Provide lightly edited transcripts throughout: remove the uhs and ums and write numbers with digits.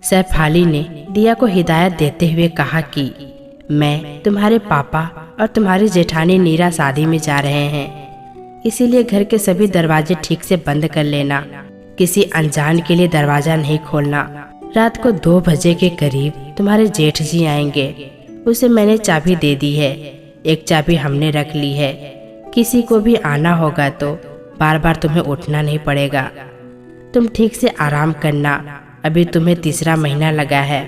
सैफाली ने दिया को हिदायत देते हुए कहा कि मैं, तुम्हारे पापा और तुम्हारी जेठानी नीरा शादी में जा रहे हैं, इसीलिए घर के सभी दरवाजे ठीक से बंद कर लेना। किसी अनजान के लिए दरवाजा नहीं खोलना। रात को 2 बजे के करीब तुम्हारे जेठ जी आएंगे। उसे मैंने चाबी दे दी है, एक चाबी हमने रख ली है। किसी को भी आना होगा तो बार बार तुम्हें उठना नहीं पड़ेगा। तुम ठीक से आराम करना, अभी तुम्हें 3रा महीना लगा है,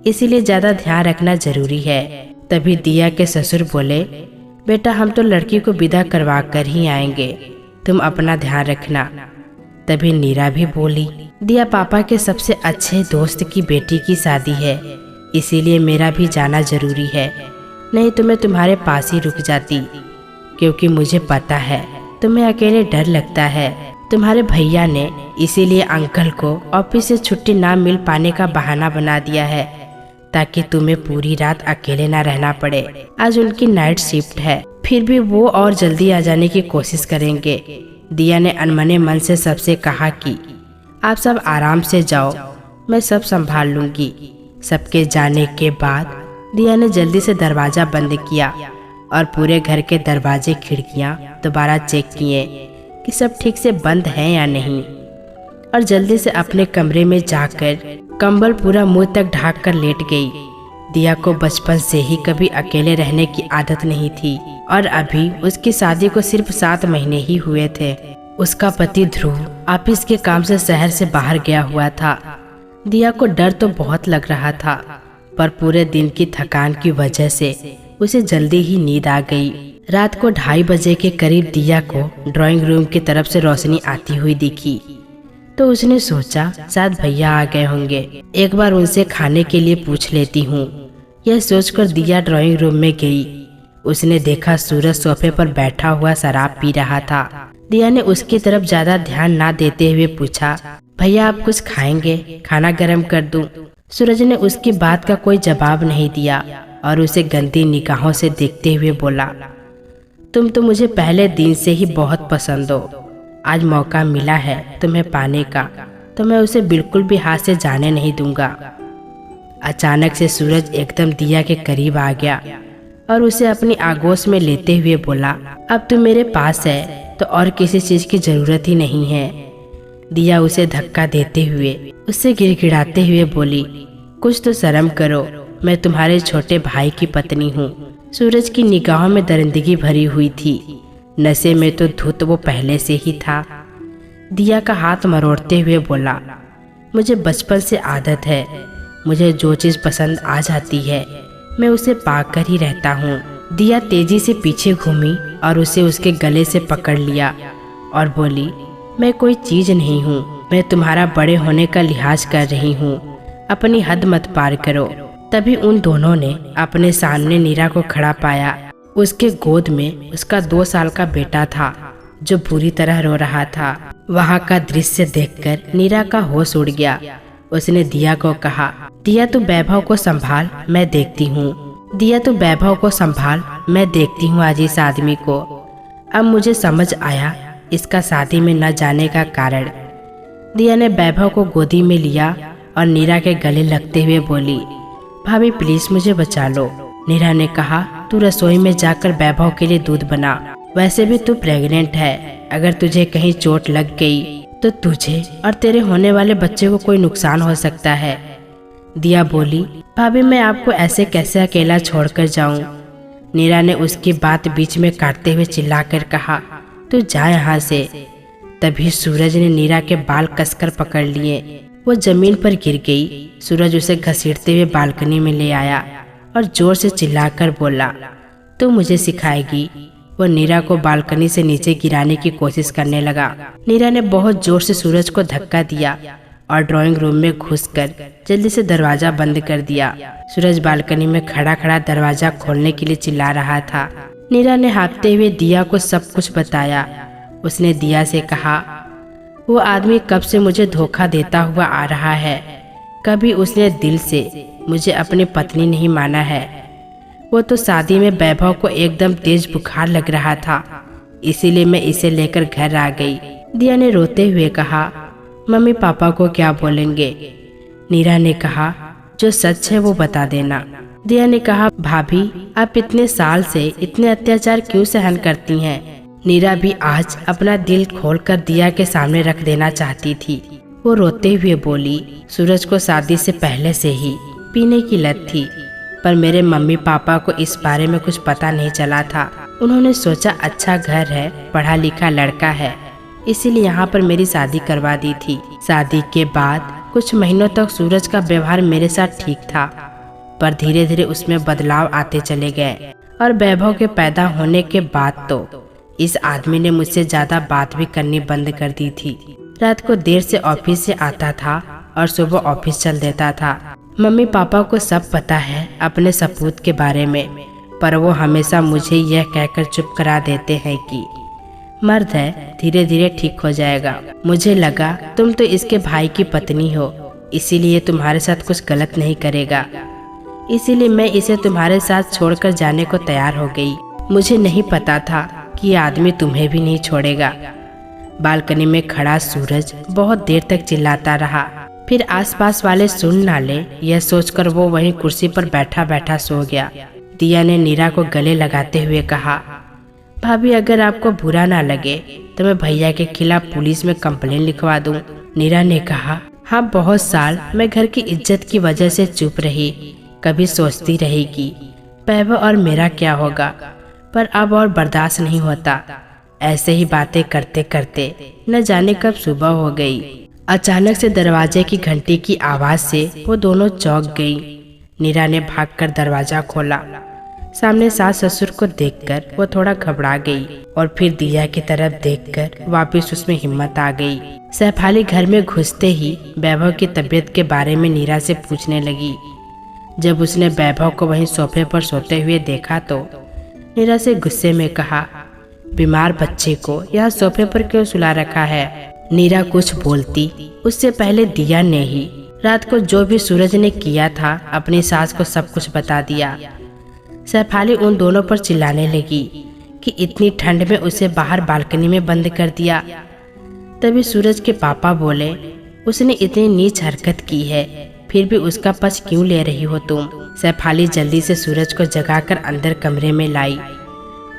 इसीलिए ज़्यादा ध्यान रखना जरूरी है। तभी दिया के ससुर बोले, बेटा हम तो लड़की को विदा करवा कर ही आएंगे, तुम अपना ध्यान रखना। तभी नीरा भी बोली, दिया पापा के सबसे अच्छे दोस्त की बेटी की शादी है, इसीलिए मेरा भी जाना जरूरी है, नहीं तो मैं तुम्हारे पास ही रुक जाती, क्योंकि मुझे पता है तुम्हें अकेले डर लगता है। तुम्हारे भैया ने इसीलिए अंकल को ऑफिस से छुट्टी ना मिल पाने का बहाना बना दिया है, ताकि तुम्हें पूरी रात अकेले ना रहना पड़े। आज उनकी नाइट शिफ्ट है, फिर भी वो और जल्दी आ जाने की कोशिश करेंगे। दिया ने अनमने मन से सबसे कहा कि आप सब आराम से जाओ, मैं सब संभाल लूंगी। सबके जाने के बाद दिया ने जल्दी से दरवाजा बंद किया और पूरे घर के दरवाजे खिड़कियां दोबारा चेक किए कि सब ठीक से बंद हैं या नहीं, और जल्दी से अपने कमरे में जाकर कंबल पूरा मुंह तक ढाक कर लेट गई। दिया को बचपन से ही कभी अकेले रहने की आदत नहीं थी, और अभी उसकी शादी को सिर्फ 7 महीने ही हुए थे। उसका पति ध्रुव ऑफिस के काम से शहर से बाहर गया हुआ था। दिया को डर तो बहुत लग रहा था, पर पूरे दिन की थकान की वजह से उसे जल्दी ही नींद आ गई। रात को 2:30 बजे के करीब दिया को ड्राइंग रूम की तरफ से रोशनी आती हुई दिखी, तो उसने सोचा शायद भैया आ गए होंगे, एक बार उनसे खाने के लिए पूछ लेती हूँ। यह सोचकर दिया ड्राइंग रूम में गई। उसने देखा सूरज सोफे पर बैठा हुआ शराब पी रहा था। दिया ने उसकी तरफ ज्यादा ध्यान ना देते हुए पूछा, भैया आप कुछ खाएंगे, खाना गर्म कर दूं? सूरज ने उसकी बात का कोई जवाब नहीं दिया और उसे गंदी निगाहों से देखते हुए बोला, तुम तो मुझे पहले दिन से ही बहुत पसंद हो। आज मौका मिला है तुम्हें पाने का, तो मैं उसे बिल्कुल भी हाथ से जाने नहीं दूंगा। अचानक से सूरज एकदम दिया के करीब आ गया और उसे अपनी आगोश में लेते हुए बोला, अब तुम मेरे पास है तो और किसी चीज की जरूरत ही नहीं है। दिया उसे धक्का देते हुए उससे गिड़गिड़ाते हुए बोली, कुछ तो शर्म करो, मैं तुम्हारे छोटे भाई की पत्नी हूँ। सूरज की निगाहों में दरिंदगी भरी हुई थी, नशे में तो धुत वो पहले से ही था। दिया का हाथ मरोड़ते हुए बोला, मुझे बचपन से आदत है, मुझे जो चीज़ पसंद आ जाती है मैं उसे पाकर ही रहता हूँ। दिया तेजी से पीछे घूमी और उसे उसके गले से पकड़ लिया और बोली, मैं कोई चीज़ नहीं हूँ, मैं तुम्हारा बड़े होने का लिहाज कर रही हूँ, अपनी हद मत पार करो। तभी उन दोनों ने अपने सामने नीरा को खड़ा पाया। उसके गोद में उसका 2 साल का बेटा था जो बुरी तरह रो रहा था। वहाँ का दृश्य देखकर नीरा का होश उड़ गया। उसने दिया को कहा, दिया तू वैभव को संभाल, मैं देखती हूँ। दिया तू वैभव को संभाल, मैं देखती हूँ आज इस आदमी को। अब मुझे समझ आया इसका शादी में न जाने का कारण। दिया ने वैभव को गोदी में लिया और नीरा के गले लगते हुए बोली, भाभी प्लीज मुझे बचा लो। नीरा ने कहा, तू रसोई में जाकर वैभव के लिए दूध बना, वैसे भी तू प्रेग्नेंट है, अगर तुझे कहीं चोट लग गई तो तुझे और तेरे होने वाले बच्चे को कोई नुकसान हो सकता है। दिया बोली, भाभी मैं आपको ऐसे कैसे अकेला छोड़कर जाऊं? नीरा ने उसकी बात बीच में काटते हुए चिल्लाकर कहा, तू जा यहाँ से। तभी सूरज ने नीरा के बाल कसकर पकड़ लिए। वो जमीन पर गिर गई। सूरज उसे घसीटते हुए बालकनी में ले आया और जोर से चिल्लाकर बोला, तू मुझे सिखाएगी? वो नीरा को बालकनी से नीचे गिराने की कोशिश करने लगा। नीरा ने बहुत जोर से सूरज को धक्का दिया और ड्राइंग रूम में घुसकर जल्दी से दरवाजा बंद कर दिया। सूरज बालकनी में खड़ा खड़ा दरवाजा खोलने के लिए चिल्ला रहा था। नीरा ने हाँफते हुए दिया को सब कुछ बताया। उसने दिया से कहा, वो आदमी कब से मुझे धोखा देता हुआ आ रहा है, कभी उसने दिल से मुझे अपनी पत्नी नहीं माना है। वो तो शादी में वैभव को एकदम तेज बुखार लग रहा था, इसीलिए मैं इसे लेकर घर आ गई। दिया ने रोते हुए कहा, मम्मी पापा को क्या बोलेंगे? नीरा ने कहा, जो सच है वो बता देना। दिया ने कहा, भाभी आप इतने साल से इतने अत्याचार क्यों सहन करती हैं? नीरा भी आज अपना दिल खोलकर दिया के सामने रख देना चाहती थी। वो रोते हुए बोली, सूरज को शादी से पहले से ही पीने की लत थी, पर मेरे मम्मी पापा को इस बारे में कुछ पता नहीं चला था। उन्होंने सोचा अच्छा घर है, पढ़ा लिखा लड़का है, इसीलिए यहाँ पर मेरी शादी करवा दी थी। शादी के बाद कुछ महीनों तक सूरज का व्यवहार मेरे साथ ठीक था, पर धीरे धीरे उसमें बदलाव आते चले गए और वैभव के पैदा होने के बाद तो इस आदमी ने मुझसे ज्यादा बात भी करनी बंद कर दी थी। रात को देर से ऑफिस से आता था और सुबह ऑफिस चल देता था। मम्मी पापा को सब पता है अपने सपूत के बारे में, पर वो हमेशा मुझे यह कहकर चुप करा देते हैं कि मर्द है, धीरे धीरे ठीक हो जाएगा। मुझे लगा तुम तो इसके भाई की पत्नी हो, इसीलिए तुम्हारे साथ कुछ गलत नहीं करेगा, इसीलिए मैं इसे तुम्हारे साथ छोड़कर जाने को तैयार हो गई। मुझे नहीं पता था कि ये आदमी तुम्हें भी नहीं छोड़ेगा। बालकनी में खड़ा सूरज बहुत देर तक चिल्लाता रहा, फिर आसपास वाले सुन ना ले यह सोचकर वो वहीं कुर्सी पर बैठा बैठा सो गया। दिया ने नीरा को गले लगाते हुए कहा, भाभी अगर आपको बुरा ना लगे तो मैं भैया के खिलाफ पुलिस में कंप्लेन लिखवा दूं। नीरा ने कहा, हाँ बहुत साल मैं घर की इज्जत की वजह से चुप रही, कभी सोचती रहेगी वैभव और मेरा क्या होगा, पर अब और बर्दाश्त नहीं होता। ऐसे ही बातें करते करते न जाने कब सुबह हो गई। अचानक से दरवाजे की घंटी की आवाज से वो दोनों चौंक गई। नीरा ने भागकर दरवाजा खोला। सामने सास ससुर को देखकर वो थोड़ा घबरा गई और फिर दिया की तरफ देखकर वापस उसमें हिम्मत आ गई। सैफाली घर में घुसते ही वैभव की तबीयत के बारे में नीरा से पूछने लगी। जब उसने वैभव को वहीं सोफे पर सोते हुए देखा तो नीरा से गुस्से में कहा, बीमार बच्चे को यहाँ सोफे पर क्यों सुला रखा है? नीरा कुछ बोलती उससे पहले दिया ने ही रात को जो भी सूरज ने किया था अपनी सास को सब कुछ बता दिया। सैफाली उन दोनों पर चिल्लाने लगी कि इतनी ठंड में उसे बाहर बालकनी में बंद कर दिया। तभी सूरज के पापा बोले, उसने इतनी नीच हरकत की है, फिर भी उसका पक्ष क्यों ले रही हो तुम? सैफाली जल्दी से सूरज को जगाकर अंदर कमरे में लाई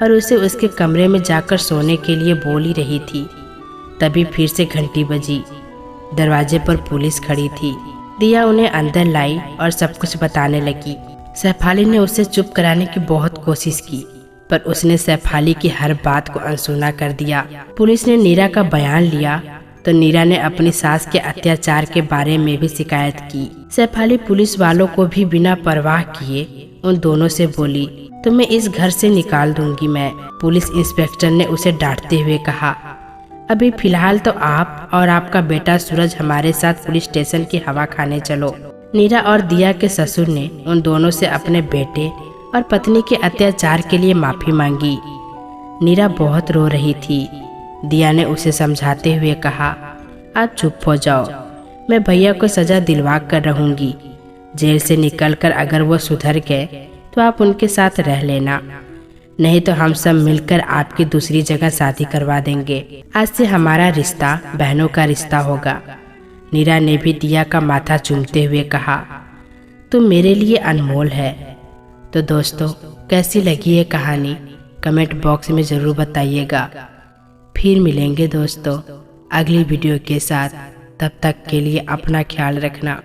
और उसे उसके कमरे में जाकर सोने के लिए बोल ही रही थी। तभी फिर से घंटी बजी। दरवाजे पर पुलिस खड़ी थी। दिया उन्हें अंदर लाई और सब कुछ बताने लगी। सैफाली ने उसे चुप कराने की बहुत कोशिश की, पर उसने सैफाली की हर बात को अनसुना कर दिया। पुलिस ने नीरा का बयान लिया तो नीरा ने अपनी सास के अत्याचार के बारे में भी शिकायत की। सैफाली पुलिस वालों को भी बिना परवाह किए उन दोनों से बोली, तुम्हें इस घर से निकाल दूंगी मैं। पुलिस इंस्पेक्टर ने उसे डांटते हुए कहा, अभी फिलहाल तो आप और आपका बेटा सूरज हमारे साथ पुलिस स्टेशन की हवा खाने चलो। नीरा और दिया के ससुर ने उन दोनों से अपने बेटे और पत्नी के अत्याचार के लिए माफी मांगी। नीरा बहुत रो रही थी। दिया ने उसे समझाते हुए कहा, आप चुप हो जाओ, मैं भैया को सजा दिलवा कर रहूंगी। जेल से निकलकर अगर वो सुधर गए तो आप उनके साथ रह लेना, नहीं तो हम सब मिलकर आपकी दूसरी जगह शादी करवा देंगे। आज से हमारा रिश्ता बहनों का रिश्ता होगा। नीरा ने भी दिया का माथा चूमते हुए कहा, तुम मेरे लिए अनमोल है। तो दोस्तों, कैसी लगी ये कहानी कमेंट बॉक्स में ज़रूर बताइएगा। फिर मिलेंगे दोस्तों अगली वीडियो के साथ। तब तक के लिए अपना ख्याल रखना।